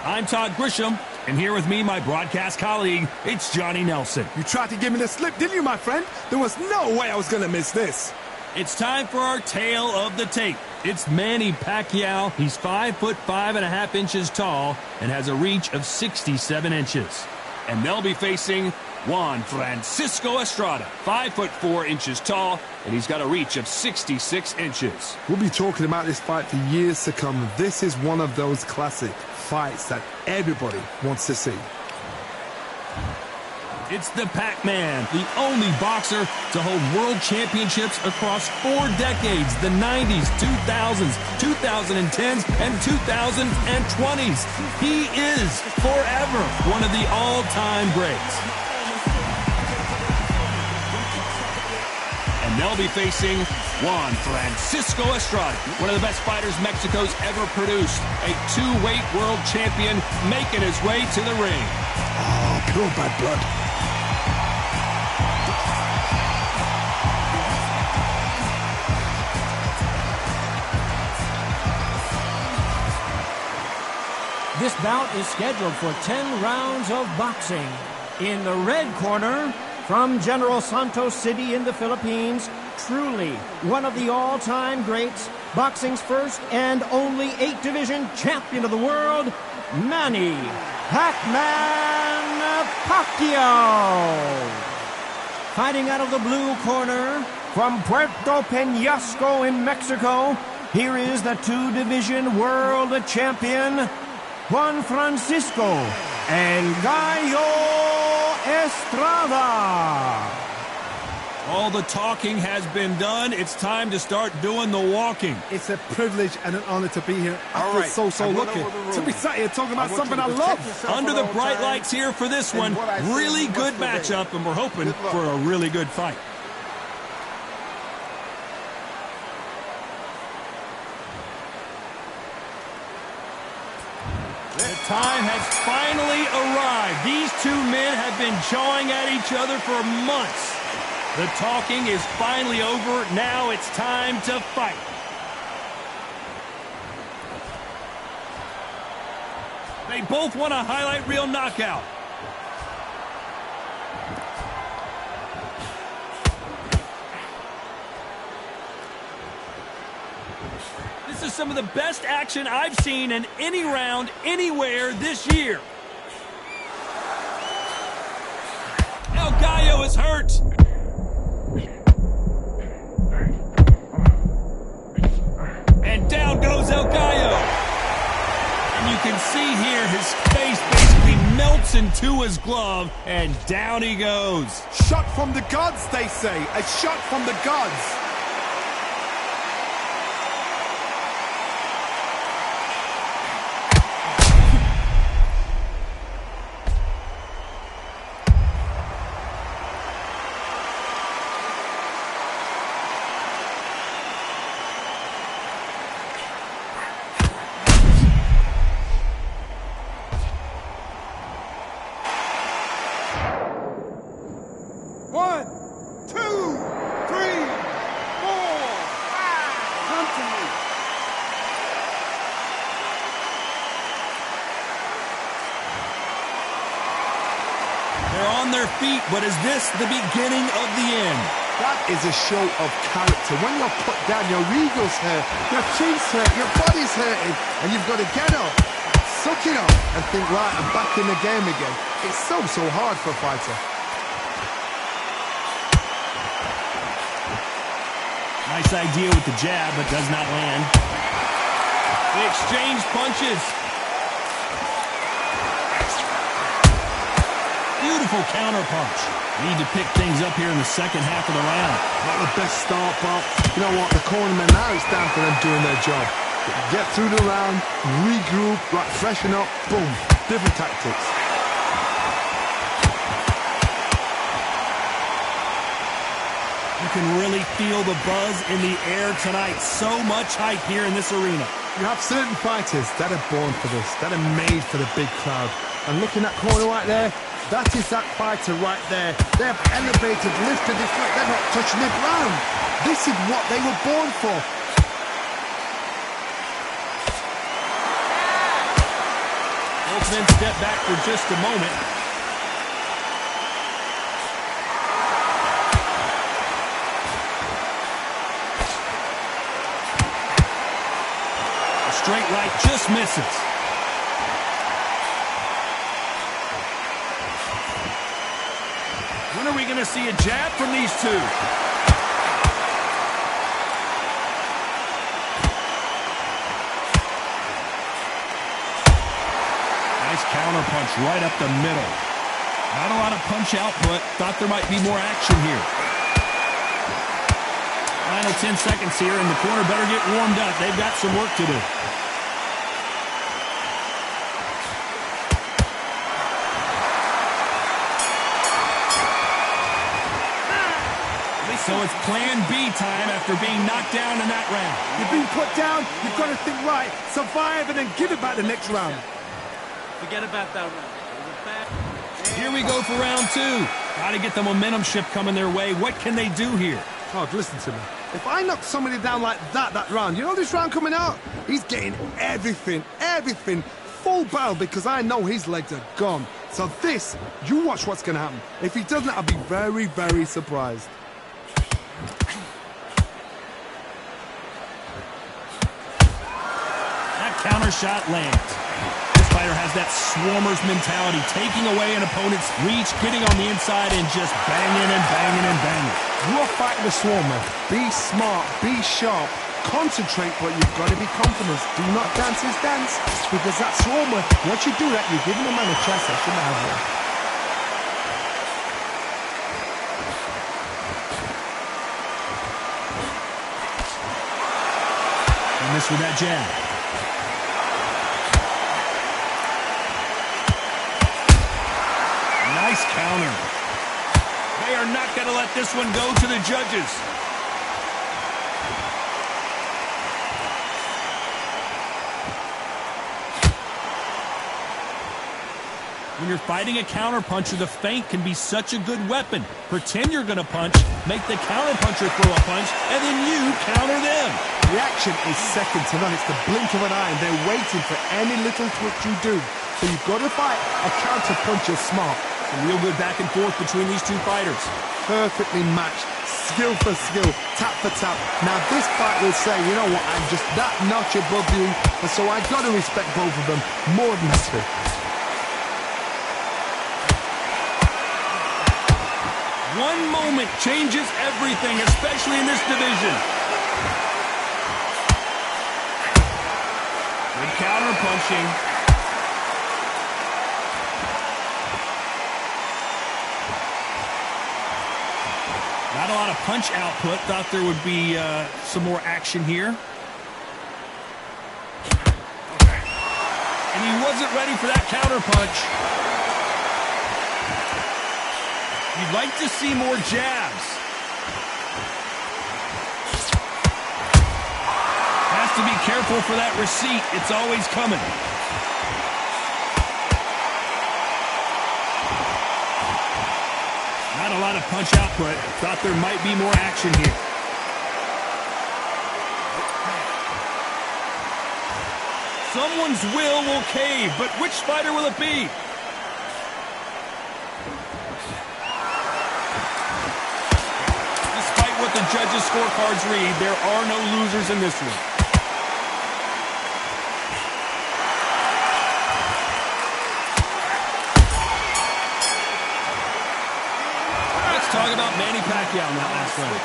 I'm Todd Grisham, and here with me, my broadcast colleague, it's Johnny Nelson. You tried to give me the slip, didn't you, my friend? There was no way I was going to miss this. It's time for our tale of the tape. It's Manny Pacquiao. He's 5'5.5" tall and has a reach of 67 inches. And they'll be facing Juan Francisco Estrada, 5'4" tall, and he's got a reach of 66 inches. We'll be talking about this fight for years to come. This is one of those classic fights that everybody wants to see. It's the Pac-Man, the only boxer to hold world championships across 4 decades, the 90s, 2000s, 2010s, and 2020s. He is forever one of the all-time greats. And they'll be facing Juan Francisco Estrada, one of the best fighters Mexico's ever produced, a 2-weight world champion making his way to the ring. Oh, pure bad blood. This bout is scheduled for 10 rounds of boxing. In the red corner, from General Santos City in the Philippines, truly one of the all-time greats, boxing's first and only 8-division champion of the world, Manny Pac-Man Pacquiao. Fighting out of the blue corner, from Puerto Peñasco in Mexico, here is the 2-division world champion, Juan Francisco El Gallo Estrada. All the talking has been done. It's time to start doing the walking. It's a privilege and an honor to be here. I feel so lucky to be sat here talking about something I love. Under the bright lights here for this one, really good matchup, and we're hoping for a really good fight. The time has finally arrived. These two men have been jawing at each other for months. The talking is finally over. Now it's time to fight. They both want a highlight reel knockout. This is some of the best action I've seen in any round, anywhere this year. El Gallo is hurt. And down goes El Gallo. And you can see here his face basically melts into his glove, and down he goes. Shot from the gods, they say. A shot from the gods. They're on their feet, but is this the beginning of the end? That is a show of character. When you're put down, your ego's hurt, your chin's hurt, your body's hurting, and you've got to get up, suck it up, and think, right, I'm back in the game again. It's so hard for a fighter. Nice idea with the jab, but does not land. They exchange punches. Beautiful counter punch. Need to pick things up here in the second half of the round. Not the best start, but you know what? The cornermen now, it's down for them doing their job. Get through the round, regroup, right, freshen up, boom. Different tactics. You can really feel the buzz in the air tonight. So much hype here in this arena. You have certain fighters that are born for this, that are made for the big crowd. And looking at that corner right there, that is that fighter right there. They have elevated, lifted this foot. They're not touching the ground. This is what they were born for. Both men step back for just a moment. A straight right just misses. When are we going to see a jab from these two? Counter punch right up the middle. Not a lot of punch output. Thought there might be more action here. Final 10 seconds here, and the corner better get warmed up. They've got some work to do. So it's plan B time after being knocked down in that round. You've been put down, you've got to think right, survive, and then give it back the next round. Forget about that round. Here we go for round two. Got to get the momentum shift coming their way. What can they do here? Oh, listen to me. If I knock somebody down like that round, you know this round coming out? He's getting everything, full barrel, because I know his legs are gone. So this, you watch what's going to happen. If he doesn't, I'll be very, very surprised. That counter shot lands. This fighter has that swarmer's mentality, taking away an opponent's reach, getting on the inside, and just banging and banging and banging. You're fighting the swarmer. Be smart, be sharp, concentrate, but you've got to be confident. Do not dance his dance, because that swarmer, once you do that, you're giving a man a chance that shouldn't have one. And this with that jab. Nice counter. They are not going to let this one go to the judges. When you're fighting a counterpuncher, the feint can be such a good weapon. Pretend you're going to punch, make the counterpuncher throw a punch, and then you counter them. Reaction is second to none. It's the blink of an eye, and they're waiting for any little twitch you do. So you've got to fight a counterpuncher smart. Some real good back and forth between these two fighters. Perfectly matched, skill for skill, tap for tap. Now this fight will say, you know what, I'm just that notch above you, and so I got to respect both of them more than two. One moment changes everything, especially in this division. Good counter punching. Not a lot of punch output. Thought there would be some more action here. And he wasn't ready for that counter punch. You'd like to see more jabs. Has to be careful for that receipt. It's always coming. Not a lot of punch output. Thought there might be more action here. Someone's will cave, but which fighter will it be? Despite what the judges' scorecards read, there are no losers in this one. Talk about Manny Pacquiao in that last round.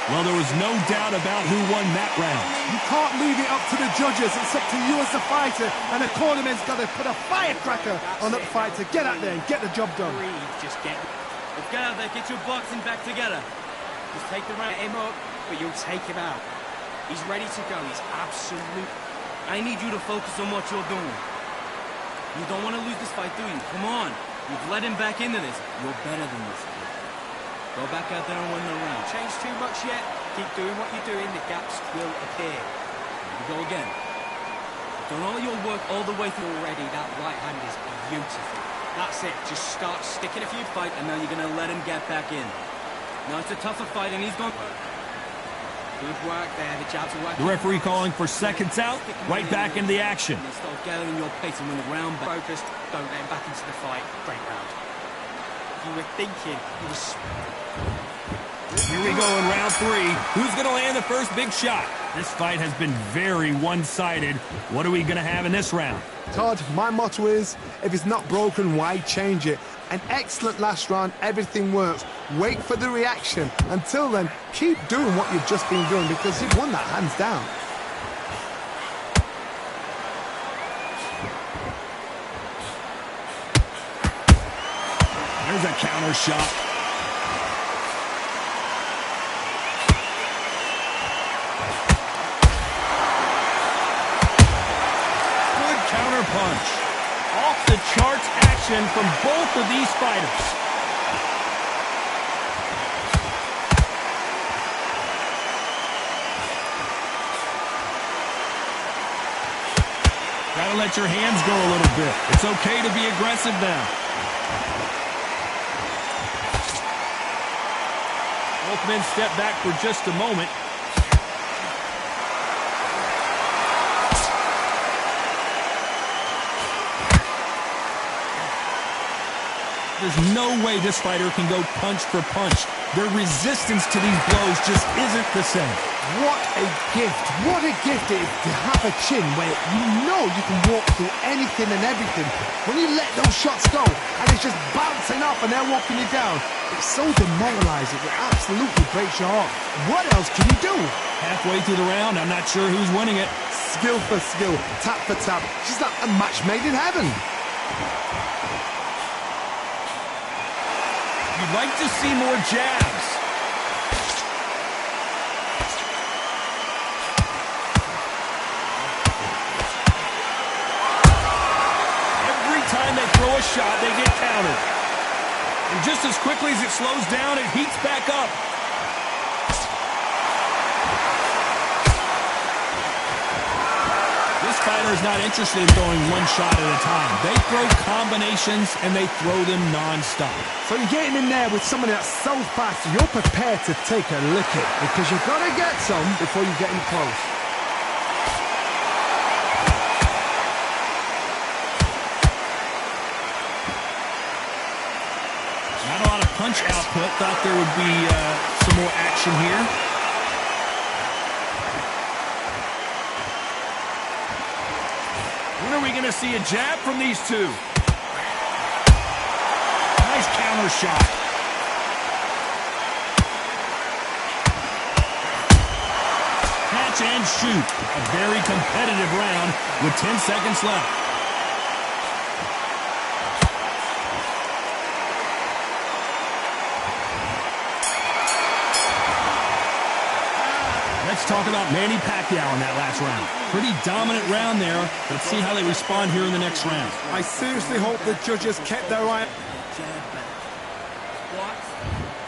Well, there was no doubt about who won that round. You can't leave it up to the judges. It's up to you as the fighter, and the cornerman's got to put a firecracker on that fight to get out there and get the job done. Let's get out there, get your boxing back together. Just take the round, him up, but you'll take him out. He's ready to go. He's absolute. I need you to focus on what you're doing. You don't want to lose this fight, do you? Come on. You've led him back into this. You're better than this. Go back out there and win the round. Change too much yet. Keep doing what you're doing. The gaps will appear. Here we go again. You've done all your work all the way through already. That right hand is beautiful. That's it. Just start sticking a few fight, and now you're going to let him get back in. Now it's a tougher fight, and he's gone. Good work there. The jabs are working. The referee calling for seconds out, right back into the action. And start gathering your pace and win the round. Focused. Don't let him back into the fight. Great round. You were thinking. You were... Here we go in round 3. Who's going to land the first big shot? This fight has been very one-sided. What are we going to have in this round? Todd, my motto is, if it's not broken, why change it? An excellent last round, everything works. Wait for the reaction. Until then, keep doing what you've just been doing because you've won that hands down. There's a counter shot. Punch. Off the charts action from both of these fighters. Gotta let your hands go a little bit. It's okay to be aggressive now. Both men step back for just a moment. There's no way this fighter can go punch for punch. Their resistance to these blows just isn't the same. What a gift. What a gift it is to have a chin where you know you can walk through anything and everything. When you let those shots go and it's just bouncing off and they're walking you down, it's so demoralizing. It absolutely breaks your heart. What else can you do? Halfway through the round, I'm not sure who's winning it. Skill for skill, tap for tap. She's like a match made in heaven. You'd like to see more jabs. Every time they throw a shot, they get countered. And just as quickly as it slows down, it heats back up. This fighter is not interested in throwing one shot at a time. They throw combinations, and they throw them non-stop. So you're getting in there with somebody that's so fast, you're prepared to take a licking because you've got to get some before you get in close. Not a lot of punch output. Thought there would be some more action here. When are we going to see a jab from these two? Nice counter shot. Catch and shoot. A very competitive round with 10 seconds left. Let's talk about Manny Pacquiao in that last round. Pretty dominant round there. Let's see how they respond here in the next round. I seriously hope the judges kept their eye.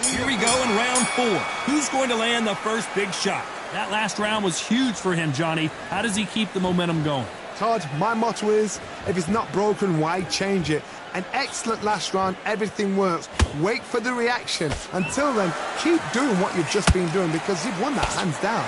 Here we go in round 4. Who's going to land the first big shot? That last round was huge for him, Johnny. How does he keep the momentum going? Todd, my motto is, if it's not broken, why change it? An excellent last round, everything works. Wait for the reaction. Until then, keep doing what you've just been doing because you've won that hands down.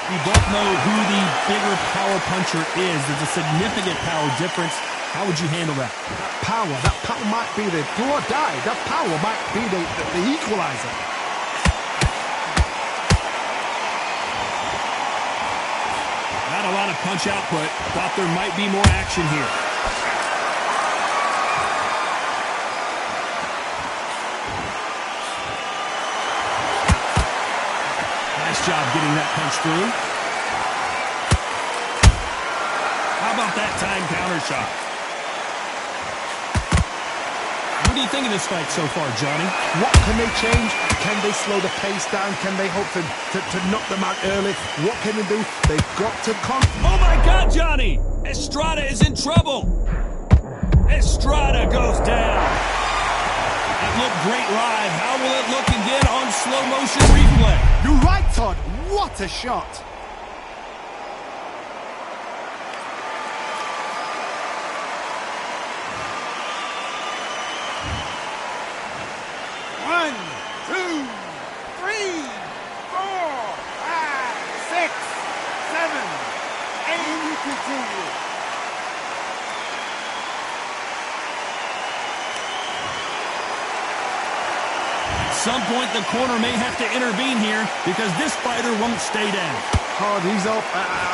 We both know who the bigger power puncher is. There's a significant power difference. How would you handle that? That power might be the do or die. That power might be the equalizer. Not a lot of punch output. Thought there might be more action here. Nice job getting that punch through. How about that time counter shot? What do you think of this fight so far, Johnny? What can they change? Can they slow the pace down? Can they hope to knock them out early? What can they do? They've got to Oh my God, Johnny! Estrada is in trouble! Estrada goes down. That looked great live. How will it look again on slow motion replay? You're right, Todd. What a shot. some point, the corner may have to intervene here because this fighter won't stay down. Hard, he's up.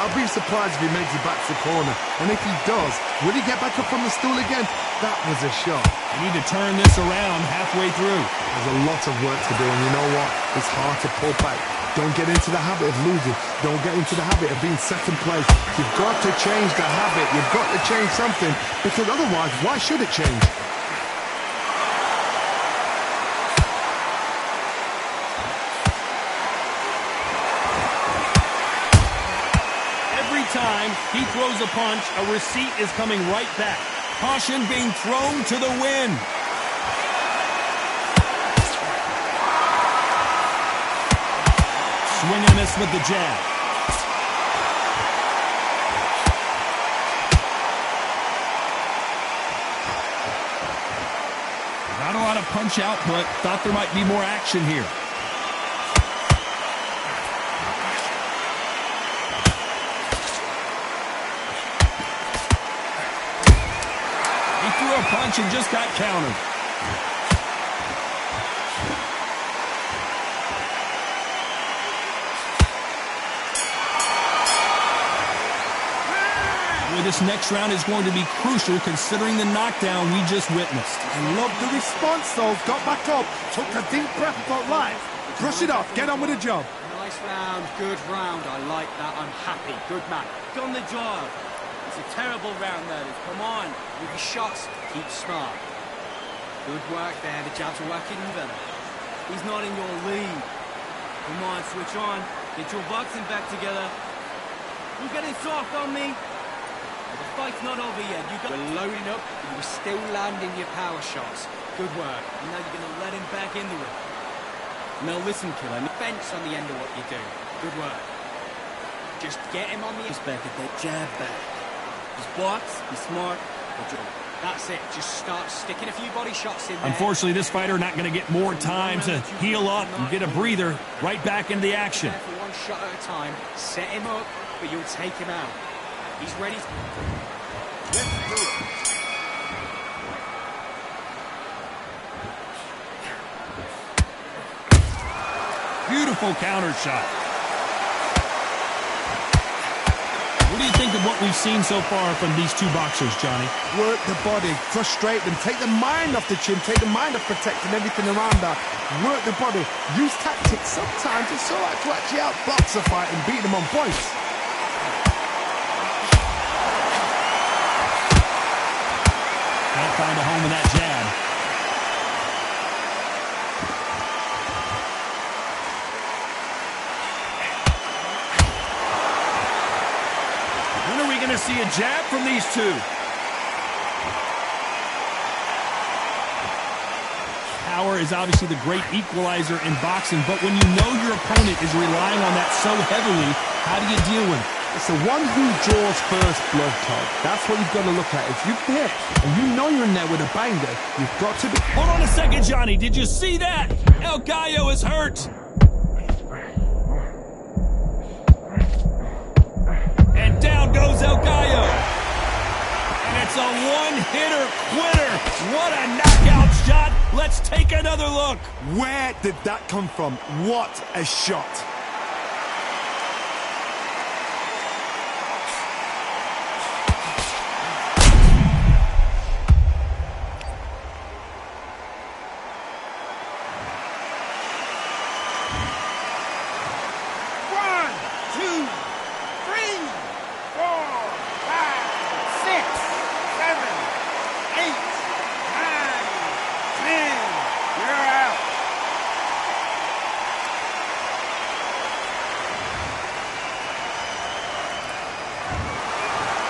I'll be surprised if he makes it back to the corner. And if he does, will he get back up from the stool again? That was a shot. You need to turn this around halfway through. There's a lot of work to do, and you know what? It's hard to pull back. Don't get into the habit of losing. Don't get into the habit of being second place. You've got to change the habit. You've got to change something, because otherwise, why should it change? Time he throws a punch, a receipt is coming right back. Caution being thrown to the wind. Swing and a miss with the jab. Not a lot of punch output. Thought there might be more action here. A punch and just got countered. Boy, this next round is going to be crucial considering the knockdown we just witnessed. I love the response, though. Got back up, took a deep breath, got life. Brush it off, get on with the job. Nice round, good round. I like that. I'm happy. Good man. Done the job. It's a terrible round, though. Come on. With your shots, keep smart. Good work there. The jabs are working even. He's not in your lead. Come on, switch on. Get your boxing back together. You're getting soft on me. The fight's not over yet. We're loading up, but you're still landing your power shots. Good work. And now you're going to let him back into it. Now listen, killer. Fence on the end of what you do. Good work. Just get him on the back at that jab back. Just box, be smart, that's it. Just start sticking a few body shots in there. Unfortunately, this fighter not going to get more time to heal up and get a breather. Right back into the action. For one shot at a time, set him up, but you'll take him out. He's ready. Let's do it. Beautiful counter shot. What do you think of what we've seen so far from these two boxers, Johnny? Work the body, frustrate them, take the mind off the chin, take the mind off protecting everything around that. Work the body, use tactics. Sometimes it's all right to actually outbox a fight and beat them on points. Can't find a home in that jab. When are we going to see a jab from these two? Power is obviously the great equalizer in boxing, but when you know your opponent is relying on that so heavily, how do you deal with it? It's the one who draws first blood, Todd. That's what you've got to look at. If you hit and you know you're in there with a banger, you've got to be... Hold on a second, Johnny. Did you see that? El Gallo is hurt. And down goes El Gallo. And it's a one-hitter quitter. What a knockout shot. Let's take another look. Where did that come from? What a shot.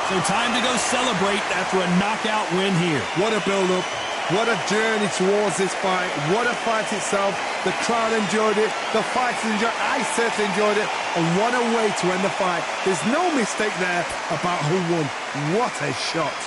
So time to go celebrate after a knockout win here. What a build-up. What a journey towards this fight. What a fight itself. The crowd enjoyed it. The fighters enjoyed it. I certainly enjoyed it. And what a way to end the fight. There's no mistake there about who won. What a shot.